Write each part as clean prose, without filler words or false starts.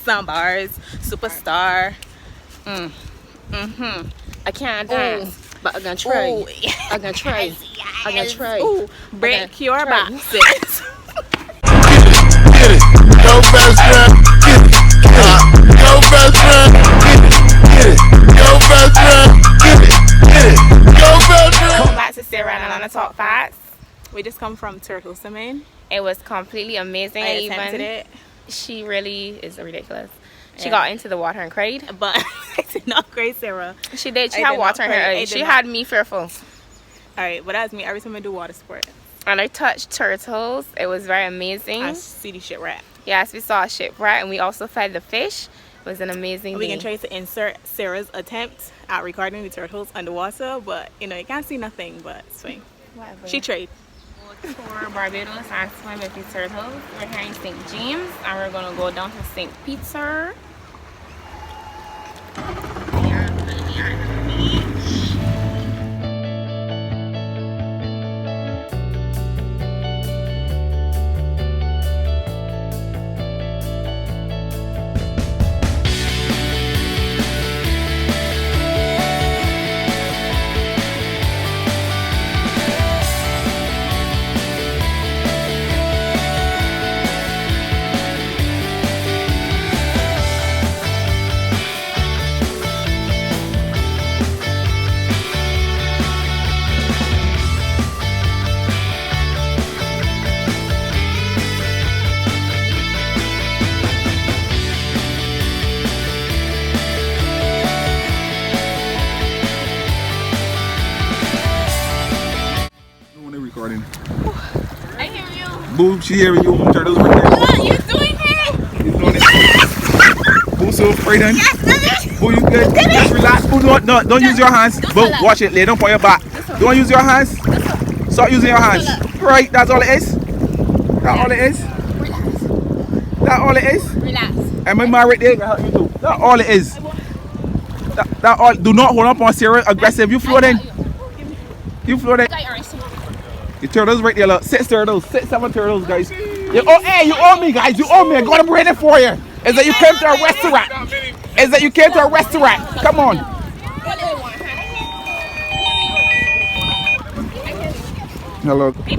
spit some bars. Superstar. I can't dance, but I'm gonna try. Ooh. I'm gonna try. I'm gonna try. Ooh, break your try. boxes. Get it, yo best friend, get it, yo best friend, get it, yo best friend, get it, yo best friend. Welcome back to Sarah and Alana Talk Facts. We just come from Turtle Maine. It was completely amazing. I attempted it, She really is ridiculous. She got into the water and cried. but I did not cry, Sarah. She did. She I had did water not in her cry. I eyes. did She not. had me fearful. All right, but that's me every time I do water sport. And I touched turtles. It was very amazing. I see the shit rat. Yes, we saw a shipwreck and we also fed the fish. It was an amazing We day. can try to insert Sarah's attempt at recording the turtles underwater, but you can't see nothing, but it's fine. Whatever. She tried. Tour Barbados and swim with the turtles. We're here in St. James and we're gonna go down to St. Peter. Recording. I hear you. Boo, she hearing you. Turtles right there. What you doing here? He's doing it. Boo, so afraid then. Boo, you good? Just relax. Boo, don't use your hands. Boo, watch it. Lay down on your back. Don't use your hands. Stop using your hands. Right, that's all it is. That's all it is. That's all it is. Relax. And my man right there can help you too. That's all it is. That all. Do not hold up on Sarah aggressive. You float in. You float in. The turtles right there, look. 6 turtles, 6, 7 turtles, guys. You owe me, guys. You owe me. I'm gonna bring it for you. Is that you came to a restaurant? Is that you came to a restaurant? Come on. Hello. Are you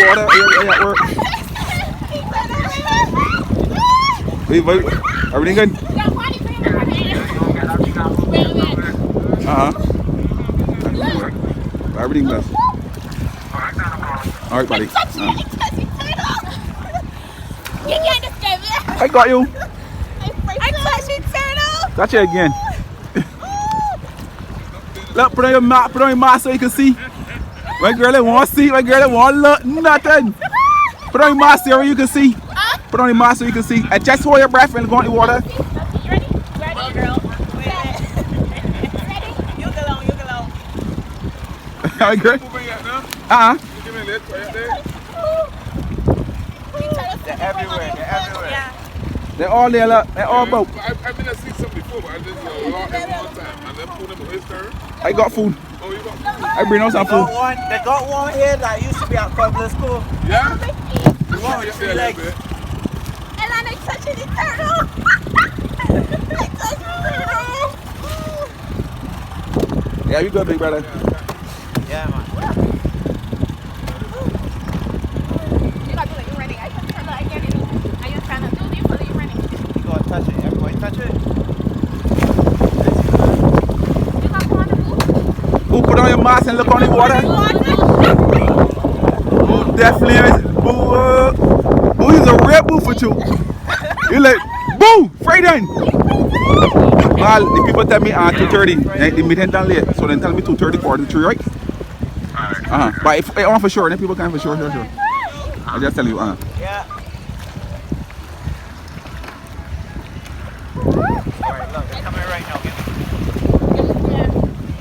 water? Are you at work? Wait. Everything good? Everything good. All right, buddy. I got you. Touch it again. Look, put on your mask so you can see. My girl, it won't see. My girl, it won't look nothing. Put on your mask so you can see. Put on your mask so you can see. And just hold your breath and go in the water. You ready? Ready, girl. You go long. My girl. They're everywhere. Yeah. They're all there, look. They're all broke. I've been to see some before, but I just lost them one time. And then put them in his turn. I got food. Oh, you got I bring out some food. They got one here that used to be at public school. Yeah? You want You to see a like little bit. And I'm touching the turtle. I touched the turtle. Yeah, you good, big brother. yeah, man. You got to do it. You're ready. I touched the turtle. I get it. I just trying to do it for you. Ready? You gotta touch it. Everybody touch it. You got to go on the pool. Boo, put on your mask and look on the water. Boo, definitely is. Boo is a real boo for you. You like, boo, afraid then. Well, the people tell me 2:30. They meet him down late. So then tell me 2:30 for the tree, right? But if I want for sure, then people can for sure. I just tell you, Yeah. Alright, look, they're coming right now.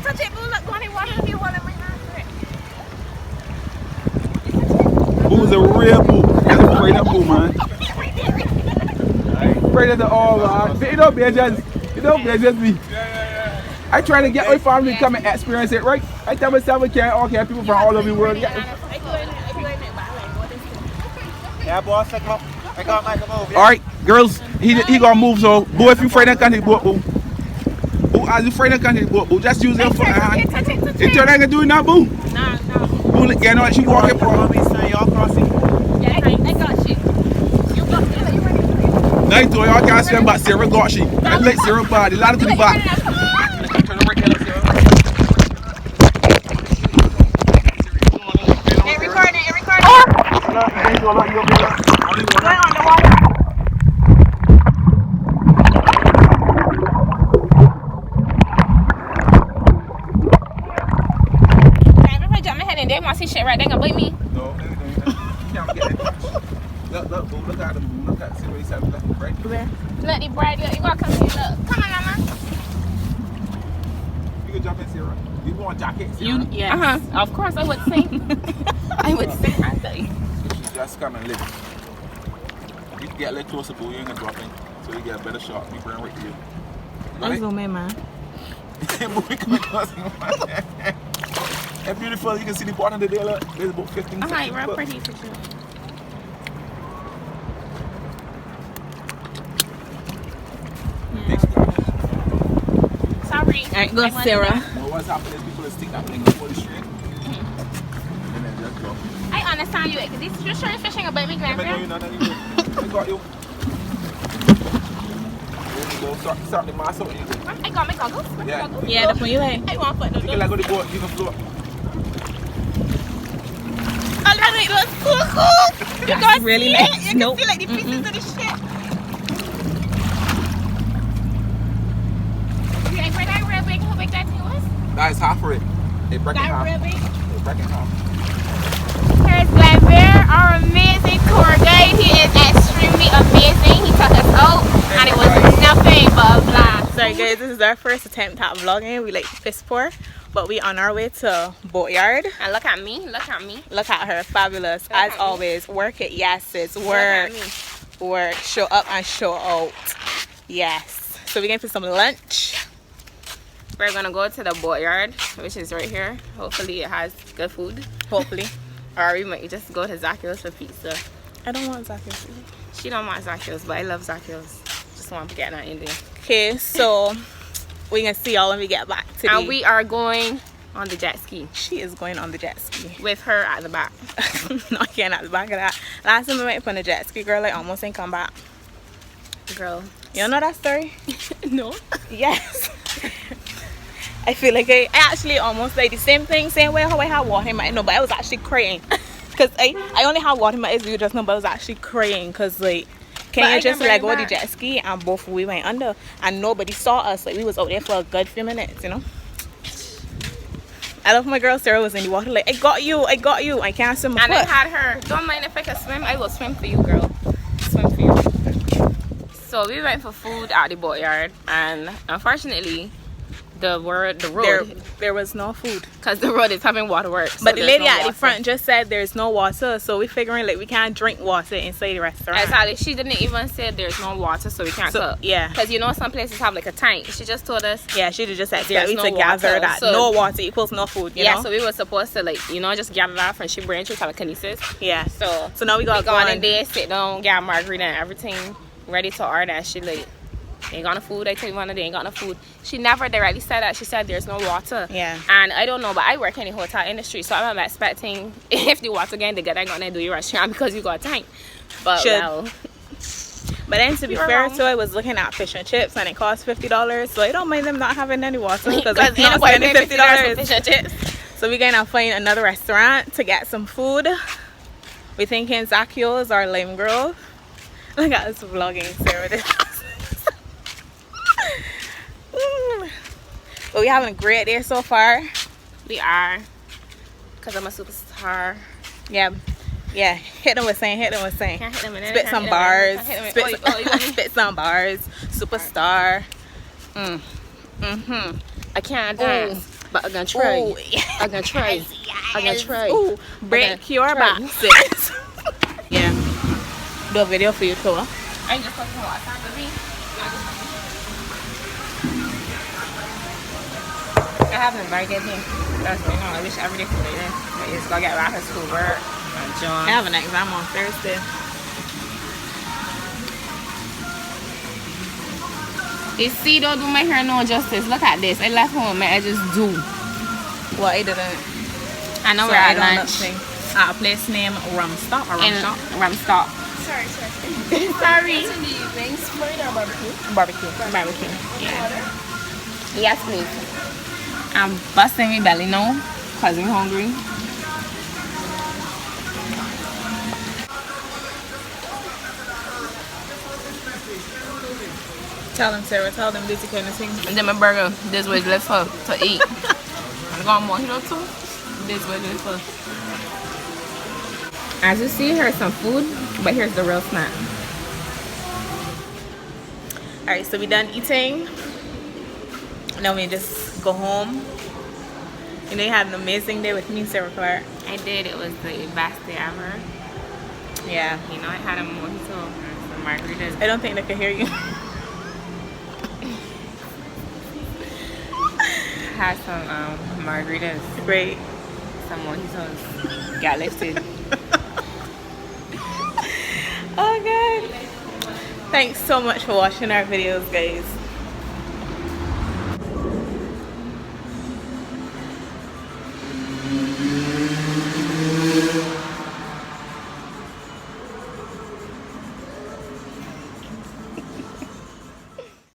Touch it, boo. Look, go on the water. You want to bring that Boo's a real boo. That's a afraid of boo, man. Afraid of the all, man. You don't be just me. I try to get my family to come and experience it, right? I tell myself we can't people from all over the world. Yeah, boss, I got my move. All right, girls, He gonna move, so boo, if you afraid of country, boo, boo. Boo, as you afraid of country, boo, boo, just use your foot and hand. If you're not gonna do it now, boo. No. Boo, you know, she walking for Want me to say y'all crossing? Yeah, I got you. You got it. You ready? now you told y'all can't swim, but Sarah got she. And let Sarah body, ladder to the back. It recording. If I jump my head in, they want to see shit right. They gonna bite me. No, you can't get it. Look, boo, look at them, boo. Look at Sarah, he's having left, right? Look, the bride. Look, you gotta come here. Look, come on, mama. You can jump in, Sarah. You want jacket, Sarah? Yes. Of course, I would sing. I would sing. I tell you. She's just come and live. You can get a little closer, boo. You ain't gonna drop in. So you get a better shot. We bring right to you. Let's zoom in, man. Boo, we coming close. It's beautiful. You can see the bottom of the day. Look. There's about 15 Alright, real pretty for sure. Sorry. Alright, go, Sarah. Well, what's happening is people stick that thing before the street. And then just go. I understand you. This is just short fishing about me, I know grandpa. you know that you good. I got you. There you go. Start the mass out. There you go. I got my goggles. Yeah. Yeah, that's when you like. I want to put You can let go of the boat. You can float. Alright, it looks so cool. You That's guys really see nice. it? You Nope. can see like the pieces of the shit. You ain't that real big? How big that thing was? That is half for it. They break it That half. real big? They break it half. Here's Glenbear, our amazing tour guide. He is extremely amazing. He took us out and it was nothing but a blast. Sorry guys, this is our first attempt at vlogging. We like piss poor, but we on our way to Boatyard. And look at me, look at me. Look at her, fabulous Look at as me. always. Work it, yes sis. Look Work, at me. work, show up and show out. Yes. So we're going for some lunch. We're gonna go to the Boatyard, which is right here. Hopefully it has good food. Hopefully. Or we might just go to Zacchaeus for pizza. I don't want Zacchaeus. She don't want Zacchaeus, but I love Zacchaeus. Just want to get that in there. Okay, so we can see y'all when we get back to And we are going on the jet ski She is going on the jet ski. with her at the back. Not getting at the back of that. Last time we went on the jet ski, girl, I almost ain't come back. Girl. You don't know that story? No. Yes. I feel like I actually almost like the same thing, same way how I had water in my no, but I was actually crying. Because I only had water in my eyes, you just know, but I was actually crying because like can But you I just can let bring go it of the back. jet ski and both we went under and nobody saw us. Like we was out there for a good few minutes, you know. I love my girl Sarah was in the water like I got you, I can't swim a And I foot. had her, don't mind if I can swim, I will swim for you, girl. Swim for you. So we went for food at the Boatyard, and unfortunately, the road, There was no food. because the road is having waterworks. But the so lady there's no at the water. front just said there's no water, so we figuring like we can't drink water inside the restaurant. Exactly. She didn't even say there's no water, so we can't So cook. yeah. Because you know some places have like a tank. She just told us. Yeah, she just said There's we no to gather water, that so- no water equals no food, you Yeah, know? so we were supposed to like, you know, just gather that from she bring to telekinesis. Yeah. So So now we got we go on in there, sit down, get a margarita and everything ready to order, and she like, ain't got no food. I tell you one of they ain't got no food. She never directly said that. She said there's no water. Yeah. And I don't know, but I work in the hotel industry, so I'm expecting if the water again, they get gonna do your restaurant because you got a tank. But Should. well, But then to be You're fair wrong. too, I was looking at fish and chips and it cost $50, so I don't mind them not having any water because I'm ain't not nobody spending paying $50. for fish and chips. So we're gonna find another restaurant to get some food. We're thinking Zacchaeus or Limegrove. Look at us vlogging, Sarah. This. But we're having a great day so far. We are, because I'm a superstar. Yeah, yeah. Hit them with saying. Can't hit them in Spit some bars. Spit Spit, some, you want me? spit some bars. Superstar. I can't dance, but I'm gonna try. Ooh, I'm gonna try. I'm gonna try. Ooh, break Okay, your try. back, sis. Yeah. Do a video for you too. Huh? I just want to watch that movie. I haven't very good day. That's me. I wish every day for later. But it's gonna get back to school work. And John. I have an exam on Thursday. You see, don't do my hair no justice. Look at this. I left home. My edges do. Well, I didn't. I know So we're I at don't lunch. nothing. At a place named Rumstop or In Rumstop. Rumstop. Sorry. Sorry. What's in the wings? Fried or barbecue? Barbecue. Barbecue. Yeah. Yes, please. I'm busting my belly now because I'm hungry. Tell them, Sarah. Tell them this kind of thing. And then my burger. This was left for to eat. I'm going more here too. This was left for. As you see, here's some food, but here's the real snack. Alright, so we done eating. Now we just go home. You know, you had an amazing day with me, Sarah Clark. I did. It was the best day ever. Yeah. You know, I had a mojito and some margaritas. I don't think they could hear you. Had some margaritas, Great. some mojitos. Got lifted. Oh, God. Thanks so much for watching our videos, guys.